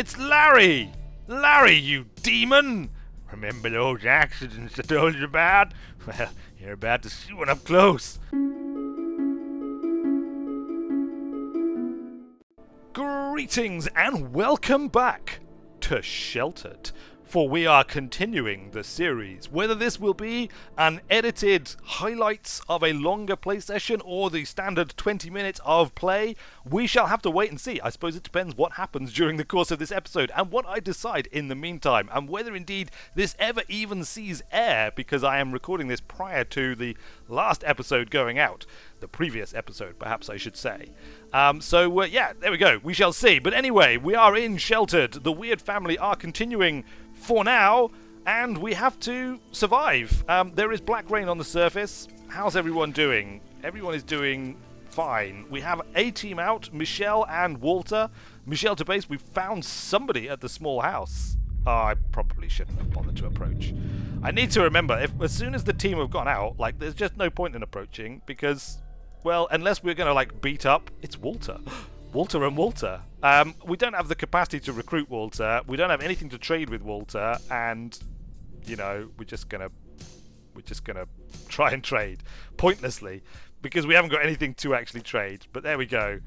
It's Larry! Larry, you demon! Remember those accidents I told you about? Well, you're about to see one up close. Greetings and welcome back to Sheltered, for we are continuing the series. Whether this will be an edited highlights of a longer play session or the standard 20 minutes of play, we shall have to wait and see. I suppose it depends what happens during the course of this episode and what I decide in the meantime, and whether indeed this ever even sees air, because I am recording this prior to the last episode going out. The previous episode, perhaps I should say. Yeah, there we go. We shall see. But anyway, we are in Sheltered. The Weird family are continuing for now, and we have to survive. There is black rain on the surface. How's everyone doing? Everyone is doing fine. We have a team out, Michelle and Walter. Michelle to base, we found somebody at the small house. Oh, I probably shouldn't have bothered to approach. I need to remember, as soon as the team have gone out, there's just no point in approaching, because, well, unless we're going to, beat up, it's Walter. Walter and Walter. We don't have the capacity to recruit Walter. We don't have anything to trade with Walter, and, we're just gonna try and trade pointlessly, because we haven't got anything to actually trade. But there we go.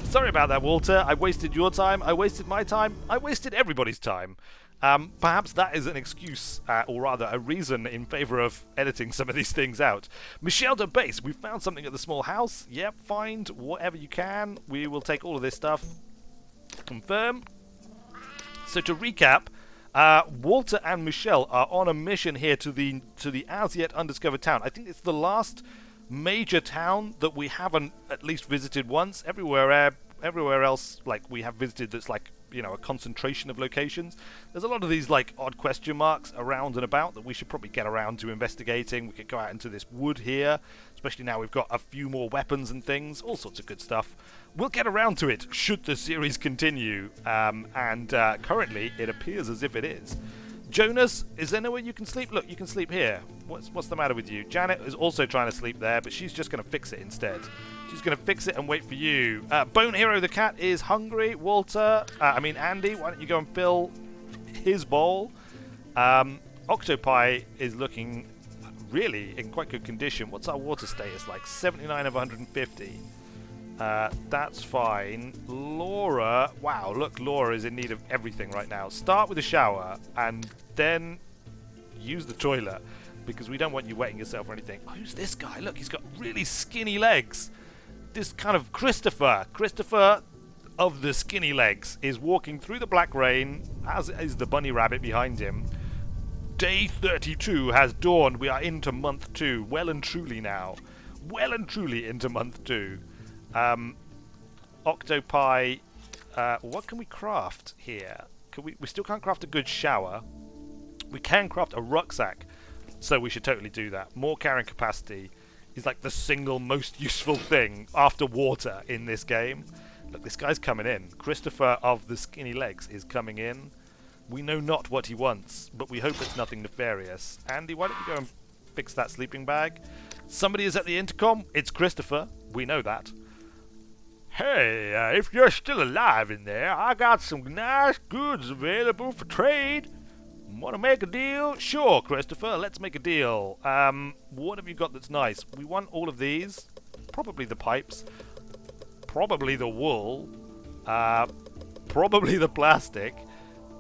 Sorry about that, Walter. I wasted your time. I wasted my time. I wasted everybody's time. Perhaps that is an excuse, or rather a reason in favour of editing some of these things out. Michelle de Base, we found something at the small house. Yep, find whatever you can. We will take all of this stuff. Confirm. So to recap, Walter and Michelle are on a mission here to the as yet undiscovered town. I think it's the last major town that we haven't at least visited once. Everywhere else, we have visited that's a concentration of locations. There's a lot of these odd question marks around and about that we should probably get around to investigating. We could go out into this wood here, especially now we've got a few more weapons and things, all sorts of good stuff. We'll get around to it should the series continue, and currently it appears as if it is. Jonas, is there nowhere you can sleep? Look, you can sleep here. What's the matter with you? Janet is also trying to sleep there, but she's just going to fix it instead. She's going to fix it and wait for you. Bone Hero the cat is hungry. Andy, why don't you go and fill his bowl? Octopi is looking really in quite good condition. What's our water status like? 79 of 150. That's fine. Laura, wow, look, Laura is in need of everything right now. Start with a shower and then use the toilet, because we don't want you wetting yourself or anything. Oh, who's this guy? Look, he's got really skinny legs. This kind of Christopher of the skinny legs is walking through the black rain, as is the bunny rabbit behind him. Day 32 has dawned. We are into month 2. Well and truly now. Well and truly into month 2. Octopi, what can we craft here? We still can't craft a good shower. We can craft a rucksack, so we should totally do that. More carrying capacity is the single most useful thing after water in this game. Look, this guy's coming in. Christopher of the skinny legs is coming in. We know not what he wants, but we hope it's nothing nefarious. Andy, why don't you go and fix that sleeping bag? Somebody is at the intercom. It's Christopher. We know that. Hey, if you're still alive in there, I got some nice goods available for trade. Want to make a deal? Sure, Christopher, let's make a deal. What have you got that's nice? We want all of these. Probably the pipes. Probably the wool. Probably the plastic.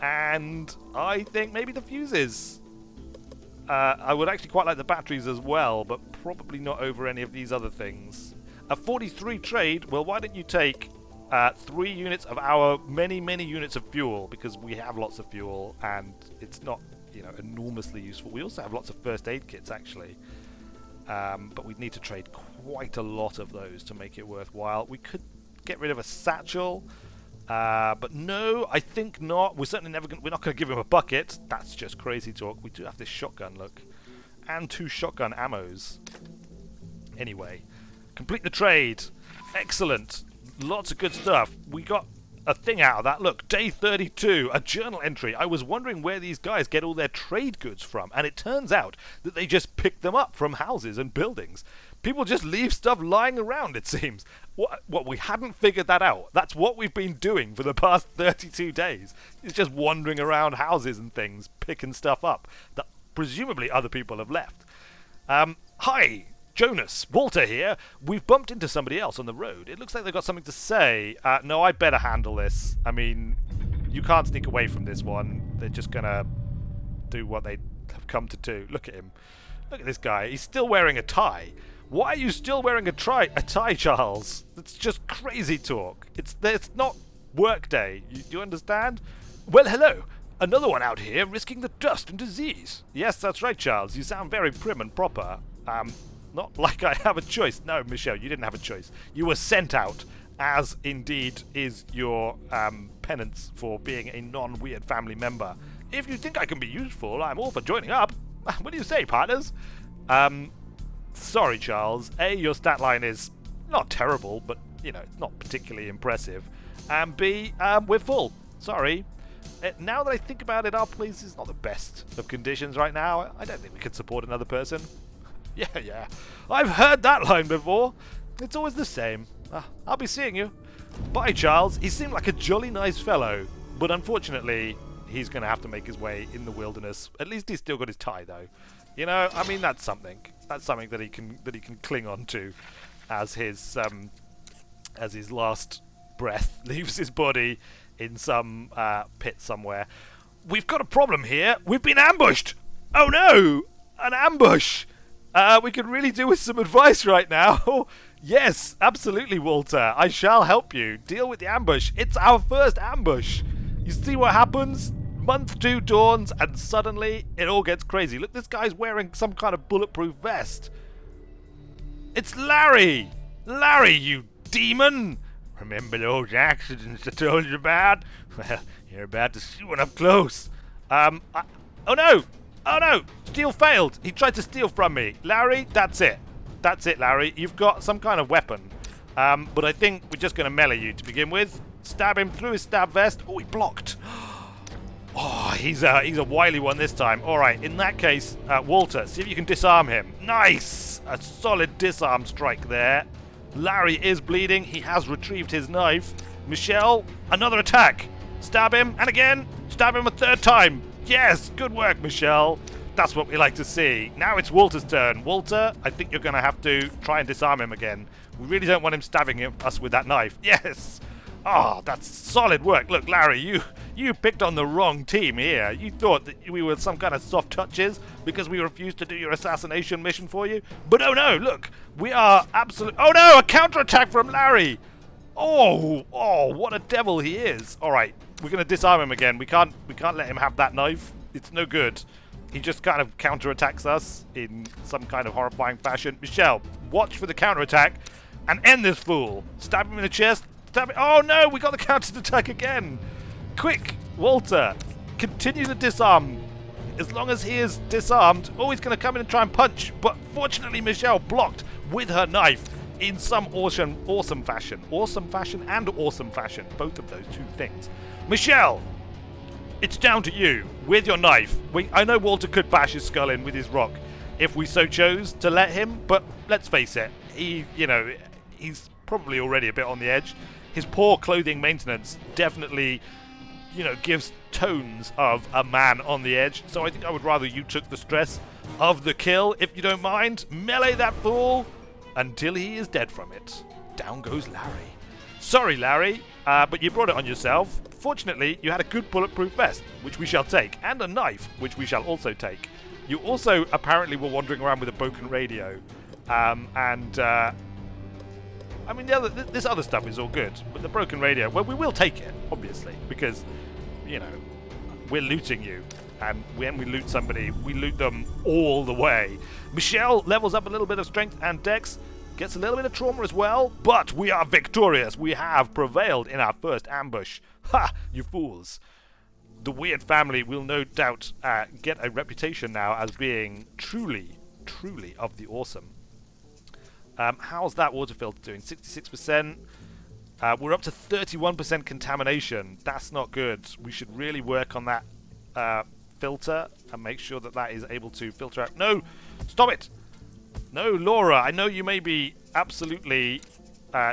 And I think maybe the fuses. I would actually quite like the batteries as well, but probably not over any of these other things. A 43 trade, well, why don't you take 3 units of our many units of fuel, because we have lots of fuel and it's not, enormously useful. We also have lots of first aid kits, actually, but we'd need to trade quite a lot of those to make it worthwhile. We could get rid of a satchel, but no, I think not. We're certainly we're not going to give him a bucket. That's just crazy talk. We do have this shotgun, look, and 2 shotgun ammos. Anyway, complete the trade. Excellent. Lots of good stuff. We got a thing out of that. Look, day 32, a journal entry. I was wondering where these guys get all their trade goods from, and it turns out that they just pick them up from houses and buildings. People just leave stuff lying around, it seems. What we hadn't figured that out. That's what we've been doing for the past 32 days. It's just wandering around houses and things, picking stuff up that presumably other people have left. Hi, Jonas, Walter here. We've bumped into somebody else on the road. It looks like they've got something to say. No, I better handle this. I mean, you can't sneak away from this one. They're just gonna do what they have come to do. Look at him. Look at this guy. He's still wearing a tie. Why are you still wearing a tie, Charles? It's just crazy talk. It's not work day. Do you understand? Well, hello. Another one out here risking the dust and disease. Yes, that's right, Charles. You sound very prim and proper. Not like I have a choice. No, Michelle, you didn't have a choice. You were sent out, as indeed is your penance for being a non-weird family member. If you think I can be useful, I'm all for joining up. What do you say, partners? Sorry, Charles. A, your stat line is not terrible, but, you know, it's not particularly impressive. And B, we're full. Sorry. Now that I think about it, our place is not the best of conditions right now. I don't think we could support another person. Yeah. I've heard that line before. It's always the same. I'll be seeing you. Bye, Charles. He seemed like a jolly nice fellow, but unfortunately, he's going to have to make his way in the wilderness. At least he's still got his tie, though. You know, I mean, that's something. That's something that he can cling on to as his last breath leaves his body in some pit somewhere. We've got a problem here. We've been ambushed. Oh no, an ambush. We could really do with some advice right now. Yes, absolutely, Walter. I shall help you deal with the ambush. It's our first ambush. You see what happens? Month 2 dawns, and suddenly it all gets crazy. Look, this guy's wearing some kind of bulletproof vest. It's Larry! Larry, you demon! Remember those accidents I told you about? Well, you're about to see one up close. Oh no! Oh no! Steal failed! He tried to steal from me. Larry, that's it. That's it, Larry. You've got some kind of weapon. But I think we're just going to melee you to begin with. Stab him through his stab vest. Oh, he blocked. Oh, he's a wily one this time. All right, in that case, Walter, see if you can disarm him. Nice! A solid disarm strike there. Larry is bleeding. He has retrieved his knife. Michelle, another attack. Stab him, and again. Stab him a third time. Yes, good work, Michelle. That's what we like to see. Now it's Walter's turn. Walter, I think you're going to have to try and disarm him again. We really don't want him stabbing us with that knife. Yes! Oh, that's solid work. Look, Larry, you picked on the wrong team here. You thought that we were some kind of soft touches because we refused to do your assassination mission for you. But oh no, look, we are absolute. Oh no, a counterattack from Larry. Oh, what a devil he is. All right, we're going to disarm him again. We can't let him have that knife. It's no good. He just kind of counterattacks us in some kind of horrifying fashion. Michelle, watch for the counterattack and end this fool. Stab him in the chest. Oh no, we got the counter-attack again. Quick, Walter, continue the disarm. As long as he is disarmed, he's going to come in and try and punch. But fortunately, Michelle blocked with her knife in some awesome fashion. Awesome fashion and awesome fashion. Both of those two things. Michelle, it's down to you with your knife. I know Walter could bash his skull in with his rock if we so chose to let him. But let's face it, he's probably already a bit on the edge. His poor clothing maintenance definitely, gives tones of a man on the edge. So I think I would rather you took the stress of the kill, if you don't mind. Melee that fool until he is dead from it. Down goes Larry. Sorry, Larry, but you brought it on yourself. Fortunately, you had a good bulletproof vest, which we shall take, and a knife, which we shall also take. You also apparently were wandering around with a broken radio, I mean, this other stuff is all good, but the broken radio, well, we will take it, obviously, because, we're looting you. And when we loot somebody, we loot them all the way. Michelle levels up a little bit of strength and dex, gets a little bit of trauma as well, but we are victorious. We have prevailed in our first ambush. Ha, you fools. The weird family will no doubt get a reputation now as being truly, truly of the awesome. How's that water filter doing? 66%. We're up to 31% contamination. That's not good. We should really work on that filter and make sure that is able to filter out. No! Stop it! No, Laura, I know you may be absolutely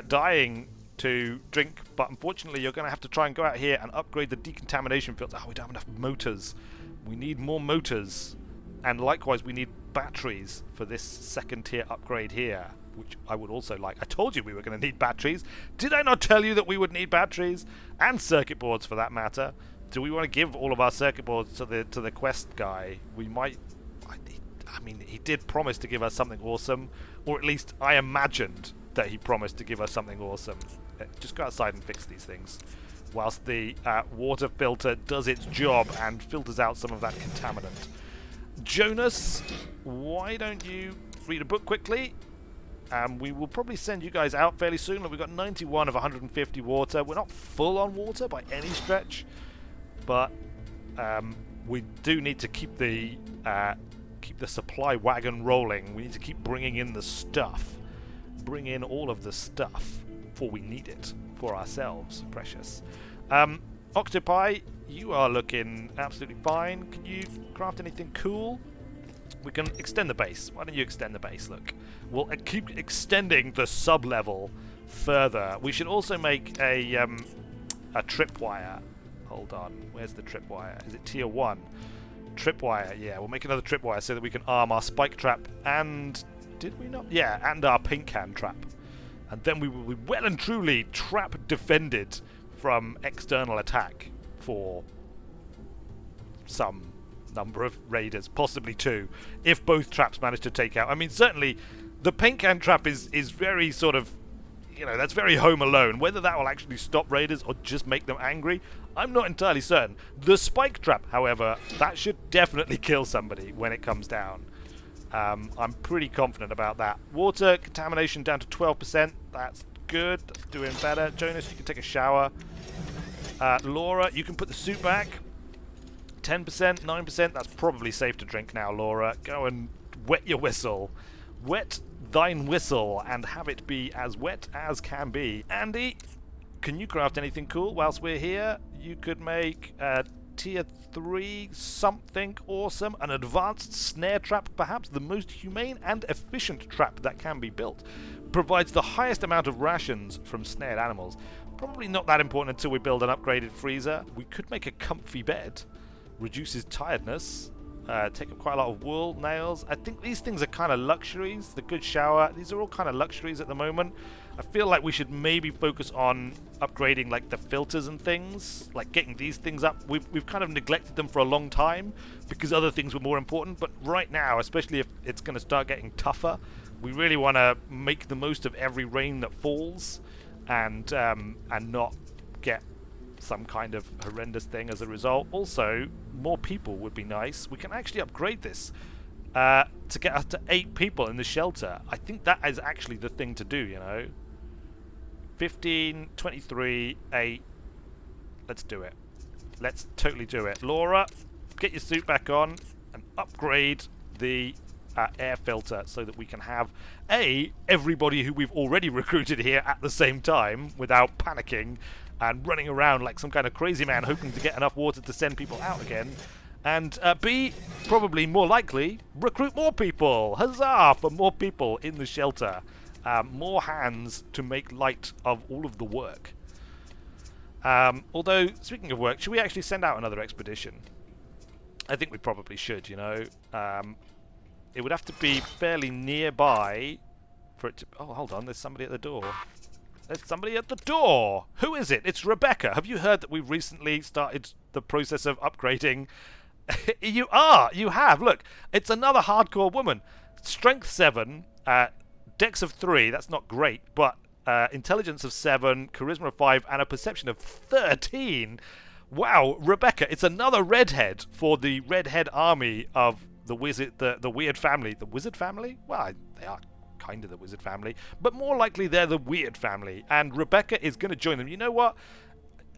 dying to drink, but unfortunately you're going to have to try and go out here and upgrade the decontamination filter. Oh, we don't have enough motors. We need more motors. And likewise, we need batteries for this second tier upgrade here, which I would also like. I told you we were going to need batteries. Did I not tell you that we would need batteries? And circuit boards, for that matter. Do we want to give all of our circuit boards to the quest guy? We might... I mean, he did promise to give us something awesome, or at least I imagined that he promised to give us something awesome. Just go outside and fix these things, whilst the water filter does its job and filters out some of that contaminant. Jonas, why don't you read a book quickly? We will probably send you guys out fairly soon. We've got 91 of 150 water. We're not full on water by any stretch, but we do need to keep the supply wagon rolling. We need to keep bringing in the stuff. Bring in all of the stuff, for we need it for ourselves. Precious. Octopi, you are looking absolutely fine. Can you craft anything cool? We can extend the base. Why don't you extend the base? Look, we'll keep extending the sub-level further. We should also make a tripwire. Hold on, where's the tripwire? Is it tier 1? Tripwire, yeah, we'll make another tripwire so that we can arm our spike trap and... Did we not? Yeah, and our pink can trap. And then we will be well and truly trap defended from external attack for some number of raiders, possibly 2, if both traps manage to take out. I mean, certainly the paint can trap is very sort of, you know, that's very Home Alone. Whether that will actually stop raiders or just make them angry, I'm not entirely certain. The spike trap, however, that should definitely kill somebody when it comes down. I'm pretty confident about that. Water contamination down to 12%. That's good. That's doing better. Jonas, you can take a shower. Laura, you can put the suit back. 10%, 9%. That's probably safe to drink now, Laura. Go and wet your whistle. Wet thine whistle and have it be as wet as can be. Andy, can you craft anything cool whilst we're here? You could make tier 3 something awesome. An advanced snare trap, perhaps the most humane and efficient trap that can be built. Provides the highest amount of rations from snared animals. Probably not that important until we build an upgraded freezer. We could make a comfy bed. Reduces tiredness. Take up quite a lot of wool, nails. I think these things are kind of luxuries. The good shower, these are all kind of luxuries at the moment. I feel like we should maybe focus on upgrading like the filters and things, like getting these things up. We've kind of neglected them for a long time because other things were more important, but right now, especially if it's going to start getting tougher, we really want to make the most of every rain that falls and not get some kind of horrendous thing as a result. Also, more people would be nice. We can actually upgrade this to get us to 8 people in the shelter. I think that is actually the thing to do, you know. 15, 23, 8. Let's do it. Let's totally do it. Laura, get your suit back on and upgrade the air filter so that we can have everybody who we've already recruited here at the same time without panicking and running around like some kind of crazy man hoping to get enough water to send people out again. And B, probably more likely, recruit more people. Huzzah for more people in the shelter. More hands to make light of all of the work. Although, speaking of work, should we actually send out another expedition? I think we probably should, you know. It would have to be fairly nearby for it to... Oh, hold on, there's somebody at the door. There's somebody at the door! Who is it? It's Rebecca. Have you heard that we've recently started the process of upgrading? You have. Look, it's another hardcore woman. Strength 7, Dex of 3, that's not great, but Intelligence of 7, Charisma of 5, and a Perception of 13. Wow, Rebecca, it's another redhead for the redhead army of the wizard, the weird family. The wizard family? Well, they are kind of the wizard family, but more likely they're the weird family, and Rebecca is going to join them. You know what?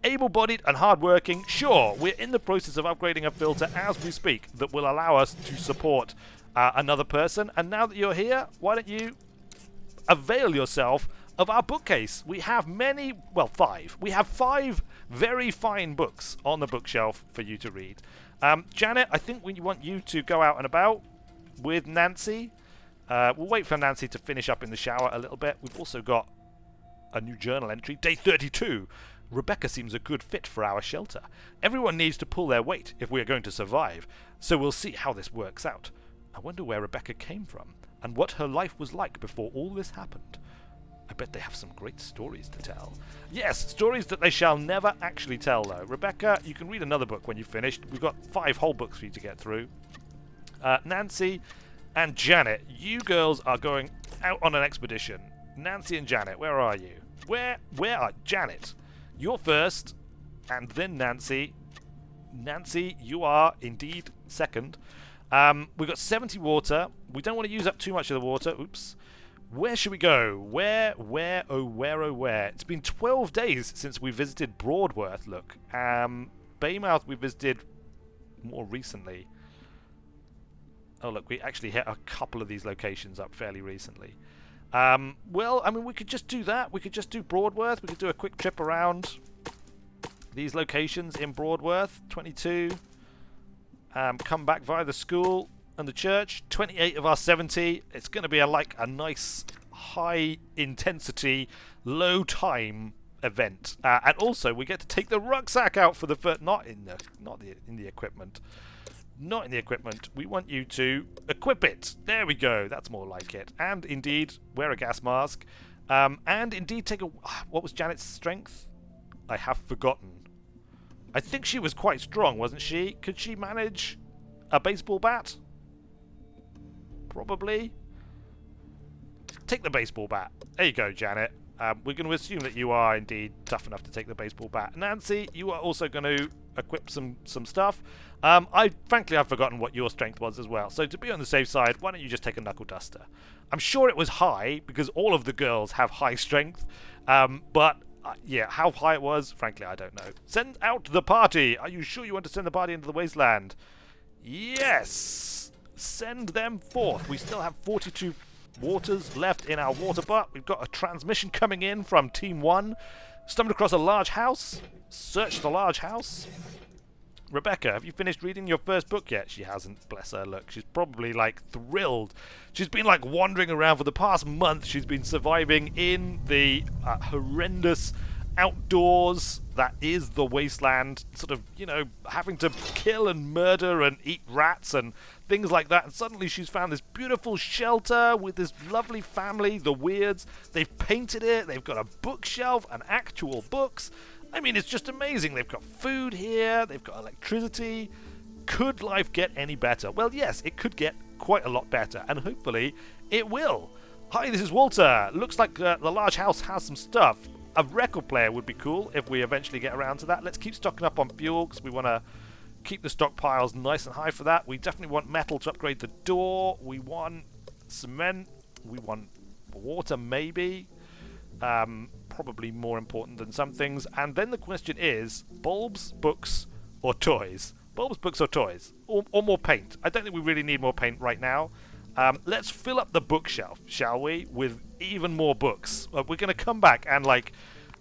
Able-bodied and hard-working, sure, we're in the process of upgrading a filter as we speak that will allow us to support another person, and now that you're here, why don't you avail yourself of our bookcase? We have 5. We have 5 very fine books on the bookshelf for you to read. Janet, I think we want you to go out and about with Nancy We'll wait for Nancy to finish up in the shower a little bit. We've also got a new journal entry. Day 32. Rebecca seems a good fit for our shelter. Everyone needs to pull their weight if we are going to survive, so we'll see how this works out. I wonder where Rebecca came from, and what her life was like before all this happened. I bet they have some great stories to tell. Yes, stories that they shall never actually tell, though. Rebecca, you can read another book when you've finished. We've got 5 whole books for you to get through. Nancy and Janet, you girls are going out on an expedition. Nancy and Janet, where are you? Where are Janet? You're first, and then Nancy. Nancy, you are indeed second. We've got 70 water. We don't want to use up too much of the water. Oops. Where should we go? Where? It's been 12 days since we visited Broadworth, look. Baymouth we visited more recently. Oh, look, we actually hit a couple of these locations up fairly recently. Well, I mean, we could just do that. We could just do Broadworth. We could do a quick trip around these locations in Broadworth. 22. Come back via the school and the church. 28 of our 70. It's going to be like a nice high intensity, low time event. And also, we get to take the rucksack out for the first. Not in the equipment. Not in the equipment. We want you to equip it. There we go. That's more like it. And indeed, wear a gas mask. And indeed, take a... What was Janet's strength? I have forgotten. I think she was quite strong, wasn't she? Could she manage a baseball bat? Probably. Take the baseball bat. There you go, Janet. We're going to assume that you are indeed tough enough to take the baseball bat. Nancy, you are also going to equip some stuff. Frankly, I've forgotten what your strength was as well. So to be on the safe side, why don't you just take a knuckle duster? I'm sure it was high because all of the girls have high strength. But yeah, how high it was, frankly, I don't know. Send out the party. Are you sure you want to send the party into the wasteland? Yes. Send them forth. We still have 42 waters left in our water butt. We've got a transmission coming in from Team 1. Stumbled across a large house. Search the large house. Rebecca, have you finished reading your first book yet? She hasn't, bless her. Look, she's probably like thrilled. She's been like wandering around for the past month. She's been surviving in the horrendous outdoors that is the wasteland, sort of, you know, having to kill and murder and eat rats and things like that. And suddenly she's found this beautiful shelter with this lovely family, the Weirds. They've painted it. They've got a bookshelf and actual books. I mean, it's just amazing. They've got food here. They've got electricity. Could life get any better? Well, yes, it could get quite a lot better, and hopefully it will. Hi, this is Walter. Looks like the large house has some stuff. A record player would be cool if we eventually get around to that. Let's keep stocking up on fuel because we want to keep the stockpiles nice and high for that. We definitely want metal to upgrade the door. We want cement. We want water, maybe. Probably more important than some things. And then the question is, bulbs, books, or toys? Bulbs, books, or toys? Or more paint? I don't think we really need more paint right now. Let's fill up the bookshelf, shall we, with even more books. We're going to come back and, like,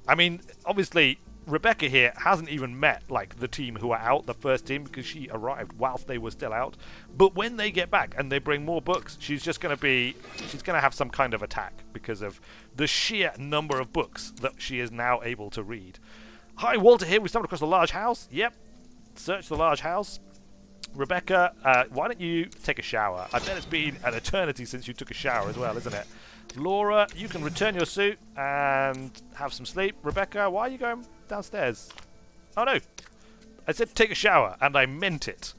I mean, obviously, Rebecca here hasn't even met, like, the team who are out, the first team, because she arrived whilst they were still out. But when they get back and they bring more books, she's going to have some kind of attack because of the sheer number of books that she is now able to read. Hi, Walter here. We stumbled across a large house. Yep. Search the large house. Rebecca, why don't you take a shower? I bet it's been an eternity since you took a shower as well, isn't it? Laura, you can return your suit and have some sleep. Rebecca, why are you going downstairs? Oh no, I said take a shower and I meant it.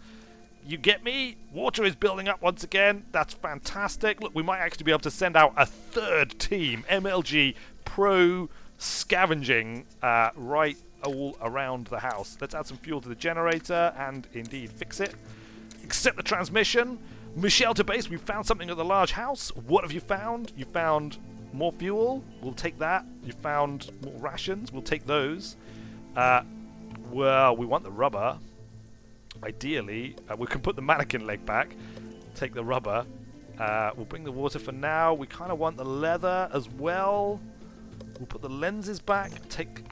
You get me? Water is building up once again. That's fantastic. Look, we might actually be able to send out a third team, MLG Pro Scavenging, right all around the house. Let's add some fuel to the generator and indeed fix it. Accept the transmission. Michelle to base, we found something at the large house. What have you found? You found more fuel. We'll take that. You found more rations. We'll take those. Well, we want the rubber. Ideally, we can put the mannequin leg back. Take the rubber. We'll bring the water for now. We kind of want the leather as well. We'll put the lenses back. Take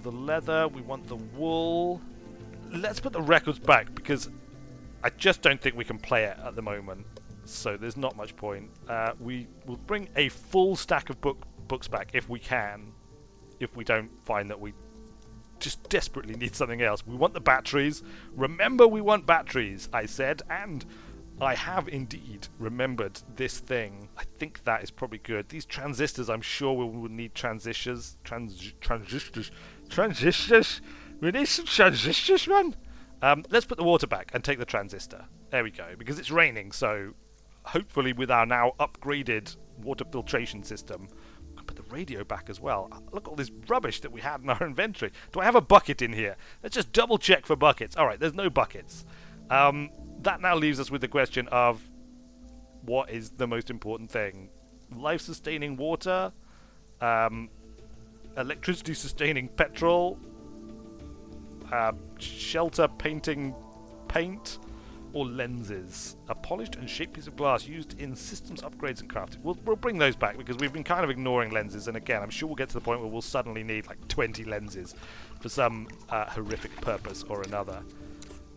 the leather. We want the wool. Let's put the records back because I just don't think we can play it at the moment. so there's not much point. We will bring a full stack of books back if we can, if we don't find that we just desperately need something else. We want the batteries. Remember, we want batteries, I said, and I have indeed remembered this thing. I think that is probably good. These transistors, I'm sure we will need transistors. Transistors. We need some transistors, man. Let's put the water back and take the transistor. There we go, because it's raining, so hopefully with our now upgraded water filtration system, we can put the radio back as well. Look at all this rubbish that we had in our inventory. Do I have a bucket in here? Let's just double check for buckets. Alright, there's no buckets. That now leaves us with the question of what is the most important thing? Life-sustaining water? Electricity-sustaining petrol? Shelter painting paint? Or lenses? A polished and shaped piece of glass used in systems upgrades and crafting. We'll bring those back because we've been kind of ignoring lenses, and again, I'm sure we'll get to the point where we'll suddenly need like 20 lenses for some horrific purpose or another.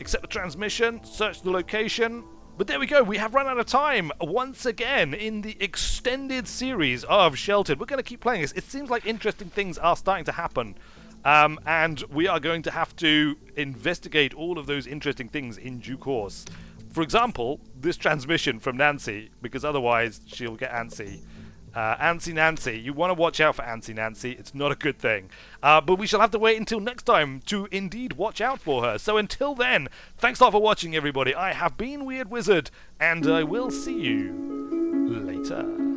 Accept the transmission, search the location. But there we go, we have run out of time once again in the extended series of Sheltered. We're going to keep playing this. It seems like interesting things are starting to happen. And we are going to have to investigate all of those interesting things in due course. For example, this transmission from Nancy, because otherwise she'll get antsy. Antsy Nancy. You want to watch out for Antsy Nancy. It's not a good thing. But we shall have to wait until next time to indeed watch out for her. So until then, thanks a lot for watching, everybody. I have been Weird Wizard, and I will see you later.